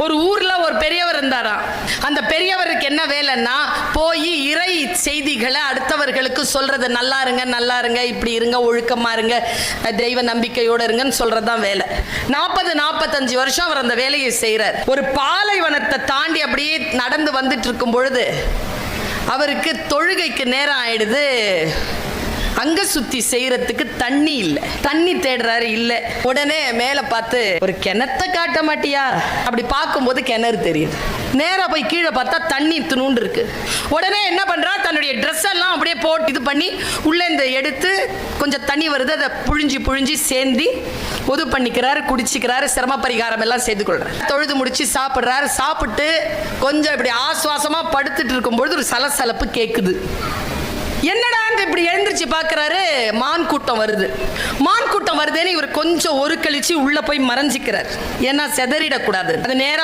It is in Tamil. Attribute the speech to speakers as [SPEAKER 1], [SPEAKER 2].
[SPEAKER 1] ஒரு ஊர்ல ஒரு பெரியவர் இருந்தாராம். அந்த பெரியவருக்கு என்ன வேலைன்னா, போய் இறை செய்திகளை அடுத்தவர்களுக்கு சொல்றது. நல்லா இருங்க, நல்லா இருங்க, இப்படி இருங்க, ஒழுக்கமா இருங்க, தெய்வ நம்பிக்கையோட இருங்கன்னு சொல்றதுதான் வேலை. 40-45 வருஷம் அவர் அந்த வேலையை செய்யறார். ஒரு பாலைவனத்தை தாண்டி அப்படியே நடந்து வந்துட்டு இருக்கும் பொழுது அவருக்கு தொழுகைக்கு நேரம் ஆயிடுது. அங்க சுத்தி செய்யறதுக்கு தண்ணி இல்ல. தண்ணி தேடுறாரு, இல்ல. உடனே மேல பார்த்து, ஒரு கிணத்தை காட்ட மாட்டியா? அப்படி பார்க்கும்போது கிணறு தெரியுது. நேரா போய் கீழே பார்த்தா தண்ணி துணுண்டு இருக்கு. உடனே என்ன பண்றா, தன்னுடைய ட்ரெஸ் எல்லாம் அப்படியே போட்டு இது பண்ணி உள்ள இந்த எடுத்து கொஞ்சம் தண்ணி வருது, அதை புழிஞ்சி சேர்ந்தி பொது பண்ணிக்கிறாரு, குடிச்சிக்கிறாரு, சிரம பரிகாரம் எல்லாம் செய்து கொள்றாரு. தொழுது முடிச்சு சாப்பிடுறாரு. சாப்பிட்டு கொஞ்சம் இப்படி ஆசுவாசமா படுத்துட்டு இருக்கும்பொழுது ஒரு சலசலப்பு கேட்குது. என்னடா இப்படி எழுந்திருச்சு பார்க்கறாரு, மான் கூட்டம் வருது. மான் கூட்டம் வருதுன்னு இவர் கொஞ்சம் ஒரு கழிச்சு உள்ள போய் மறைஞ்சிக்கிறார். ஏன்னா செதறிடக்கூடாது. அது நேரா